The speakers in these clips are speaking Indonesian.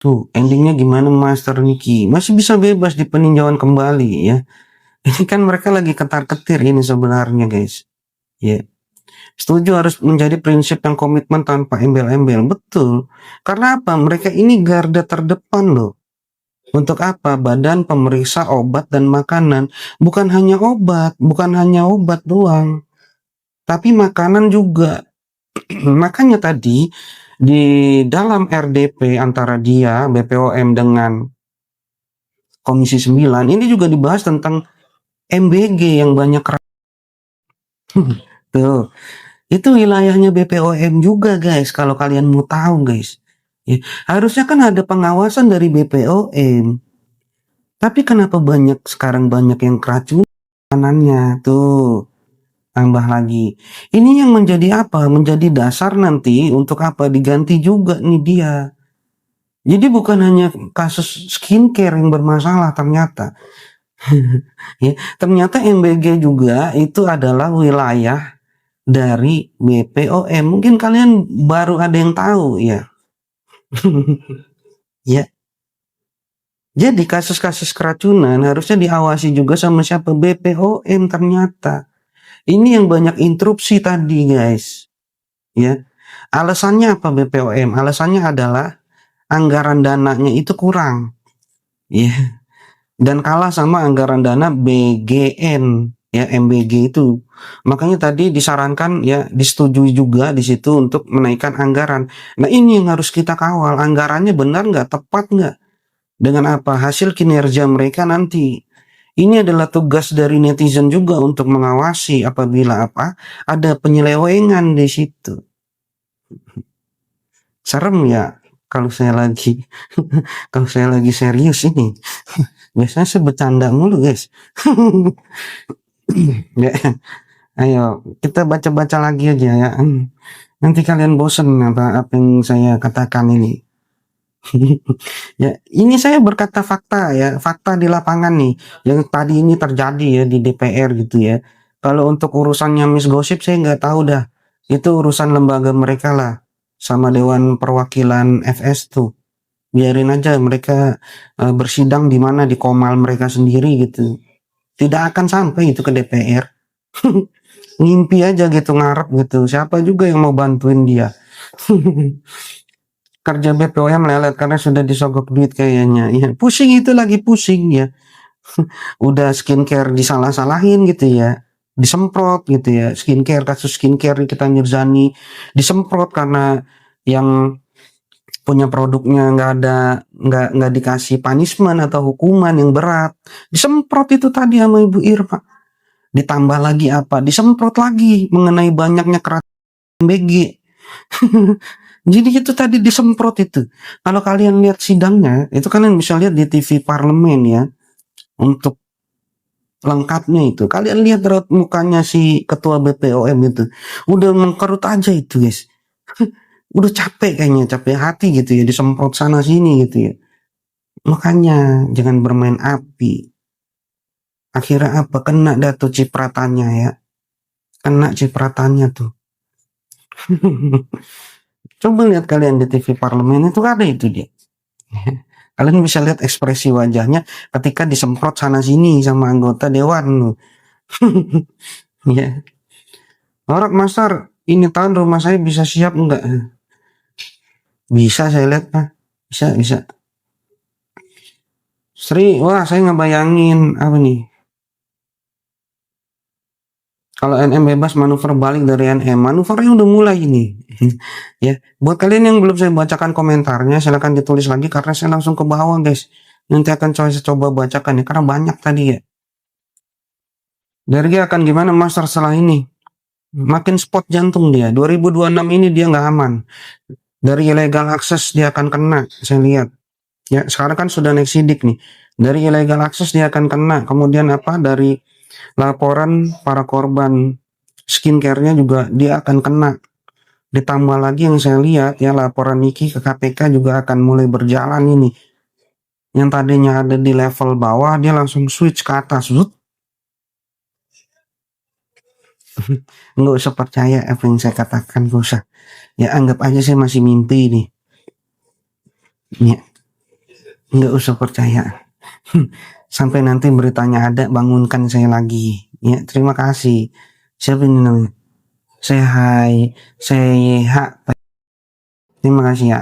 Tuh, endingnya gimana Master Niki? Masih bisa bebas di peninjauan kembali ya. Ini kan mereka lagi ketar-ketir ini sebenarnya guys. Ya, setuju harus menjadi prinsip yang komitmen tanpa embel-embel. Betul. Karena apa? Mereka ini garda terdepan loh. Untuk apa? Badan pemeriksa obat dan makanan. Bukan hanya obat doang, tapi makanan juga. Makanya tadi di dalam RDP antara dia BPOM dengan Komisi 9 ini juga dibahas tentang MBG yang banyak tuh. Itu wilayahnya BPOM juga guys, kalau kalian mau tahu guys. Ya, harusnya kan ada pengawasan dari BPOM. Tapi kenapa sekarang banyak yang keracunan tuh? Tambah lagi. Ini yang menjadi apa? Menjadi dasar nanti untuk apa? Diganti juga nih dia. Jadi bukan hanya kasus skincare yang bermasalah ternyata. Ya, ternyata MBG juga itu adalah wilayah dari BPOM. Mungkin kalian baru ada yang tahu ya. Ya. Jadi kasus-kasus keracunan harusnya diawasi juga sama siapa? BPOM ternyata. Ini yang banyak interupsi tadi guys. Ya. Alasannya apa BPOM? Alasannya adalah anggaran dananya itu kurang. Ya. Dan kalah sama anggaran dana BGN ya, MBG itu. Makanya tadi disarankan ya, disetujui juga di situ untuk menaikkan anggaran. Nah, ini yang harus kita kawal, anggarannya benar nggak, tepat nggak, dengan apa hasil kinerja mereka nanti. Ini adalah tugas dari netizen juga untuk mengawasi apabila apa ada penyelewengan di situ. Serem ya kalau saya lagi kalau saya lagi serius ini. Biasanya saya bercanda mulu guys. Ya, ayo kita baca-baca lagi aja ya. Nanti kalian bosen apa yang saya katakan ini. Ya, ini saya berkata fakta ya, fakta di lapangan nih, yang tadi ini terjadi ya di DPR gitu ya. Kalau untuk urusannya Miss Gosip saya nggak tahu dah. Itu urusan lembaga mereka lah, sama Dewan Perwakilan FS tuh. Biarin aja mereka bersidang di mana di Komal mereka sendiri gitu. Tidak akan sampai itu ke DPR. Ngimpi aja gitu, ngarep gitu. Siapa juga yang mau bantuin dia? Kerja BPOM melelet karena sudah disogok duit kayaknya. Ya, pusing itu lagi pusing ya. Udah skincare disalah-salahin gitu ya. Disemprot gitu ya. Skincare, kasus skincare kita Mirzani disemprot karena yang punya produknya nggak dikasih punishment atau hukuman yang berat. Disemprot itu tadi sama Ibu Irma. Ditambah lagi apa? Disemprot lagi mengenai banyaknya keracunan MBG. Jadi itu tadi disemprot itu. Kalau kalian lihat sidangnya, itu kalian bisa lihat di TV Parlemen ya. Untuk lengkapnya itu. Kalian lihat raut mukanya si ketua BPOM itu. Udah mengkerut aja itu guys. Udah capek kayaknya, capek hati gitu ya. Disemprot sana sini gitu ya. Makanya jangan bermain api. Akhirnya apa? Kena dah tuh cipratannya ya. Kena cipratannya tuh. Coba lihat kalian di TV Parlemen itu ada itu dia. Kalian bisa lihat ekspresi wajahnya ketika disemprot sana sini sama anggota dewan. Ya. Orang Master, ini tahun rumah saya bisa siap enggak? Bisa saya lihat Pak. Bisa. Sri, wah saya ngebayangin apa nih? Kalau NM bebas manuver balik dari NM, manuvernya udah mulai ini. Ya, buat kalian yang belum saya bacakan komentarnya, silahkan ditulis lagi karena saya langsung ke bawah guys. Nanti akan saya coba bacakan ya, karena banyak tadi ya. Dergi akan gimana Master setelah ini? Makin spot jantung dia. 2026 ini dia nggak aman. Dari illegal access dia akan kena, saya lihat. Ya, sekarang kan sudah naik sidik nih. Dari illegal access dia akan kena. Kemudian apa? Dari laporan para korban skincare-nya juga dia akan kena. Ditambah lagi yang saya lihat ya, laporan Niki ke KPK juga akan mulai berjalan ini. Yang tadinya ada di level bawah dia langsung switch ke atas. Nggak usah percaya apa yang saya katakan, gak usah. Ya anggap aja saya masih mimpi nih. Ya. nggak usah percaya. Sampai nanti beritanya ada, bangunkan saya lagi. Ya, terima kasih. Siapa ini namanya? Sehat. Terima kasih ya.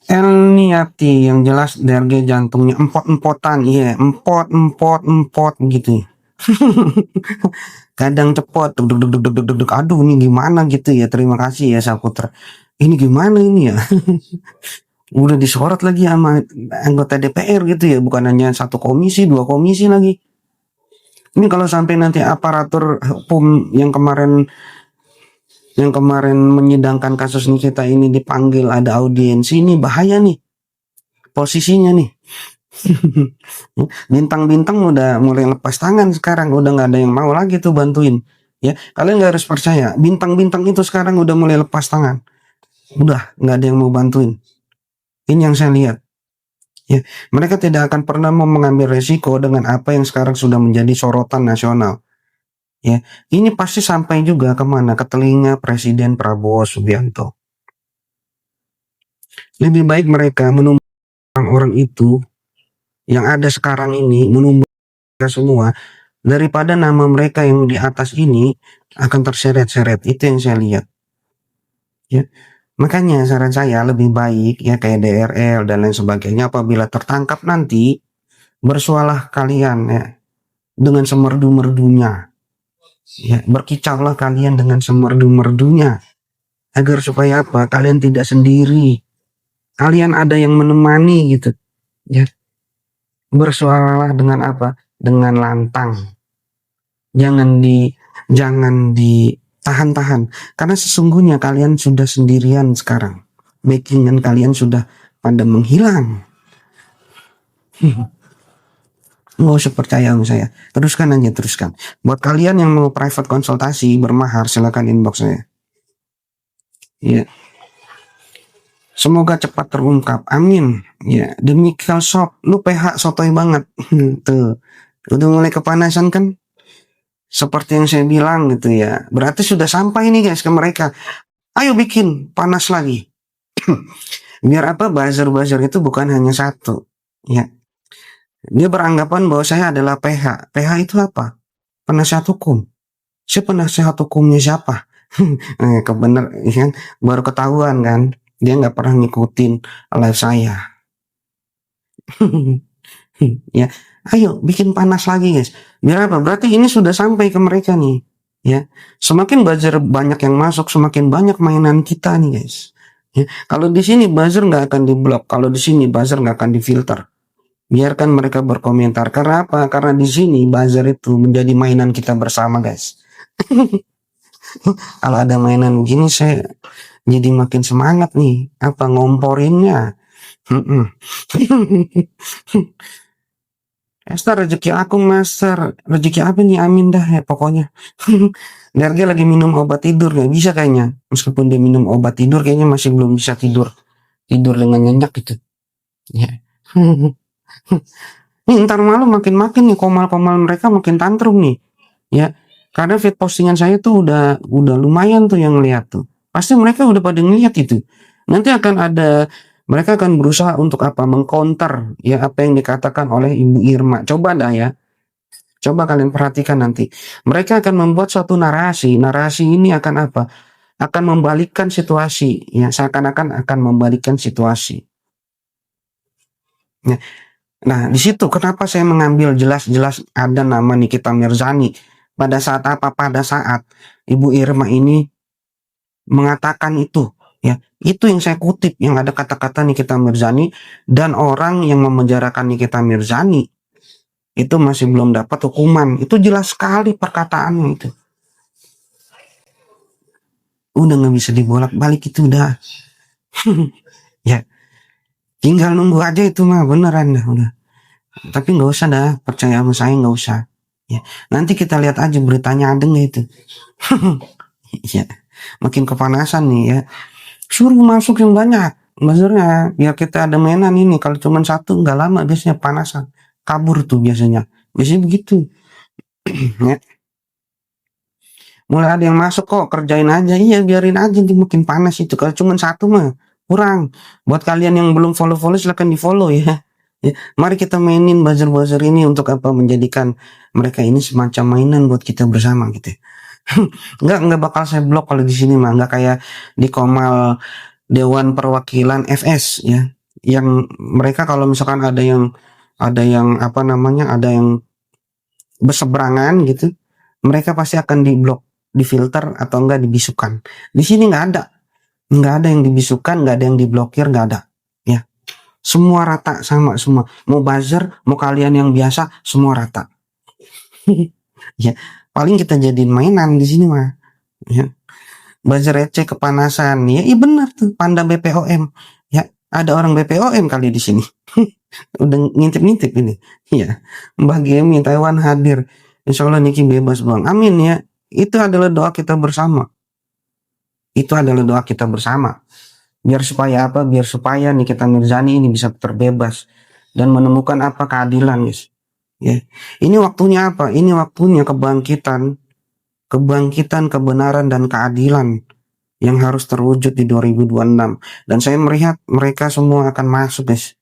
Niati yang jelas DRG jantungnya empot-empotan, iya, empot gitu. Kadang cepot, deg, aduh ini gimana gitu ya, terima kasih ya Saputra. Ini gimana ini ya? Udah disorot lagi sama anggota DPR gitu ya, bukan hanya satu komisi, dua komisi lagi. Ini kalau sampai nanti aparatur hukum yang kemarin menyidangkan kasus Nikita ini dipanggil, ada audiensi, ini bahaya nih posisinya nih. Bintang-bintang udah mulai lepas tangan sekarang, udah nggak ada yang mau lagi tuh bantuin. Ya, kalian nggak harus percaya, bintang-bintang itu sekarang udah mulai lepas tangan, udah nggak ada yang mau bantuin. Ini yang saya lihat. Ya, mereka tidak akan pernah mau mengambil resiko dengan apa yang sekarang sudah menjadi sorotan nasional. Ya, ini pasti sampai juga kemana? Ke telinga Presiden Prabowo Subianto. Lebih baik mereka menumbuh orang-orang itu yang ada sekarang ini, menumbuh mereka semua, daripada nama mereka yang di atas ini akan terseret-seret. Itu yang saya lihat. Ya, makanya saran saya lebih baik ya kayak DRL dan lain sebagainya, apabila tertangkap nanti bersualah kalian ya dengan semerdu-merdunya. Ya, berkicaulah kalian dengan semerdu-merdunya agar supaya apa? Kalian tidak sendiri. Kalian ada yang menemani gitu. Ya, bersuaralah dengan apa? Dengan lantang. Jangan ditahan-tahan, karena sesungguhnya kalian sudah sendirian sekarang. Backingan kalian sudah pada menghilang. Nggak usah percaya sama saya. Teruskan aja, teruskan. Buat kalian yang mau private konsultasi bermahar, silakan inbox saya. Ya. Semoga cepat terungkap. Amin. Ya, demi Shop, lu PH sotoy banget. Tuh. Udah mulai kepanasan kan? Seperti yang saya bilang gitu ya. Berarti sudah sampai nih guys ke mereka. Ayo bikin panas lagi. Biar apa? Buzzer-buzzer itu bukan hanya satu. Ya. Dia beranggapan bahwa saya adalah PH. PH itu apa? Penasihat hukum. Saya penasihat hukumnya siapa? Kebenar, kan? Baru ketahuan kan? Dia nggak pernah ngikutin live saya. Ya, ayo bikin panas lagi guys. Biar apa? Berarti ini sudah sampai ke mereka nih. Ya, semakin buzzer banyak yang masuk, semakin banyak mainan kita nih guys. Ya, kalau di sini buzzer nggak akan diblok, kalau di sini buzzer nggak akan difilter. Biarkan mereka berkomentar. Karena apa? Karena di sini buzzer itu menjadi mainan kita bersama guys. Kalau ada mainan begini saya jadi makin semangat nih. Apa ngomporinnya? Esther, rezeki aku master, rezeki apa nih, amin dah ya pokoknya. Darga lagi minum obat tidur, gak bisa kayaknya. Meskipun dia minum obat tidur, kayaknya masih belum bisa tidur dengan nyenyak gitu. Ya. Ini ntar malam makin nih komal-komal mereka makin tantrum nih. Ya, karena feed postingan saya tuh udah lumayan tuh yang lihat tuh. Pasti mereka udah pada ngeliat itu. Nanti akan ada, mereka akan berusaha untuk apa? Mengcounter ya apa yang dikatakan oleh Ibu Irma. Coba dah ya. Coba kalian perhatikan nanti. Mereka akan membuat suatu narasi. Narasi ini akan apa? Akan membalikkan situasi. Ya, seakan-akan akan membalikkan situasi. Ya. Nah, di situ kenapa saya mengambil jelas-jelas ada nama Nikita Mirzani. Pada saat apa? Pada saat Ibu Irma ini mengatakan itu. Ya, itu yang saya kutip, yang ada kata-kata Nikita Mirzani, dan orang yang memenjarakan Nikita Mirzani itu masih belum dapat hukuman. Itu jelas sekali perkataannya itu. Udah nggak bisa dibolak-balik itu udah. Ya, tinggal nunggu aja itu mah beneran dah udah. Tapi nggak usah dah percaya sama saya, nggak usah. Ya, nanti kita lihat aja beritanya ada nggak itu. Ya, makin kepanasan nih ya. Suruh masuk yang banyak buzzernya biar kita ada mainan ini. Kalau cuma satu nggak lama biasanya panasan, kabur tuh biasanya begitu. Ya. Mulai ada yang masuk kok, kerjain aja, iya biarin aja nanti makin panas itu. Kalau cuma satu mah kurang. Buat kalian yang belum follow-follow silahkan di-follow ya. Ya, mari kita mainin buzzer-buzzer ini untuk apa? Menjadikan mereka ini semacam mainan buat kita bersama gitu. Nggak bakal saya blok kalau di sini mah, nggak kayak di Komal Dewan Perwakilan FS ya. Yang mereka kalau misalkan ada yang apa namanya, ada yang berseberangan gitu, mereka pasti akan diblok, difilter atau enggak dibisukan. Di sini nggak ada yang dibisukan, nggak ada yang diblokir, nggak ada. Ya, semua rata sama semua. Mau buzzer, mau kalian yang biasa, semua rata. Ya, paling kita jadiin mainan di sini mah. Ya, buzzer receh kepanasan. Ya, iya benar tuh, Panda BPOM. Ya, ada orang BPOM kali di sini. Udah ngintip-ngintip ini. Iya, Mbah Gemi Taiwan hadir. Insya Allah Niki bebas bang. Amin ya. Itu adalah doa kita bersama. Itu adalah doa kita bersama. Biar supaya apa? Biar supaya Nikita Mirzani ini bisa terbebas dan menemukan apa keadilan, guys. Ya. Ini waktunya apa? Ini waktunya kebangkitan, kebenaran dan keadilan yang harus terwujud di 2026. Dan saya melihat mereka semua akan masuk, guys.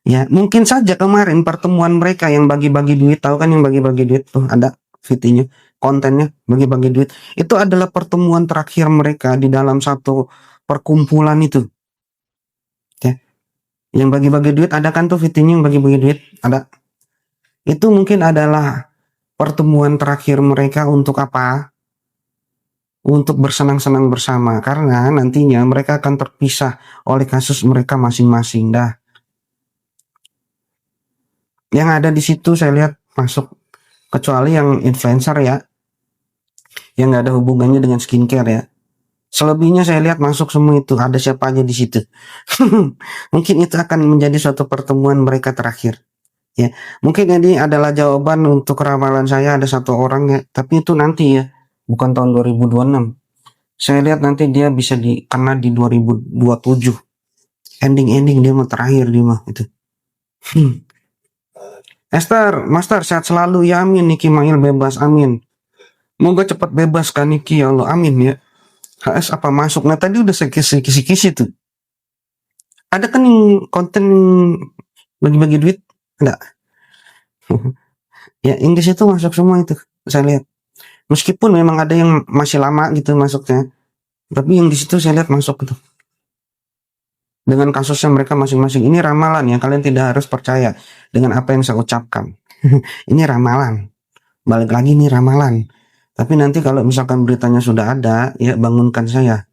Ya, mungkin saja kemarin pertemuan mereka yang bagi-bagi duit, tahu kan yang bagi-bagi duit tuh ada videonya, kontennya bagi-bagi duit. Itu adalah pertemuan terakhir mereka di dalam satu perkumpulan itu. Ya. Yang bagi-bagi duit ada kan tuh videonya yang bagi-bagi duit, ada. Itu mungkin adalah pertemuan terakhir mereka untuk apa? Untuk bersenang-senang bersama karena nantinya mereka akan terpisah oleh kasus mereka masing-masing dah. Yang ada di situ saya lihat masuk kecuali yang influencer ya, yang nggak ada hubungannya dengan skincare ya. Selebihnya saya lihat masuk semua itu, ada siapa aja di situ. Mungkin itu akan menjadi suatu pertemuan mereka terakhir. Ya, mungkin ini adalah jawaban untuk ramalan saya, ada satu orang ya, tapi itu nanti ya, bukan tahun 2026. Saya lihat nanti dia bisa kena di 2027. Ending dia mau terakhir dia mah itu. Esther, Master sehat selalu ya amin. Niki Mail bebas amin. Moga cepat bebas kan Niki ya Allah amin ya. HS apa masuk? Nah tadi udah saya kisi-kisi tuh. Ada kan yang konten bagi-bagi duit? Enggak. Ya yang di situ masuk semua itu. Saya lihat. Meskipun memang ada yang masih lama gitu masuknya. Tapi yang di situ saya lihat masuk gitu. Dengan kasusnya mereka masing-masing. Ini ramalan ya. Kalian tidak harus percaya dengan apa yang saya ucapkan. Ini ramalan. Balik lagi nih ramalan. Tapi nanti kalau misalkan beritanya sudah ada, ya bangunkan saya.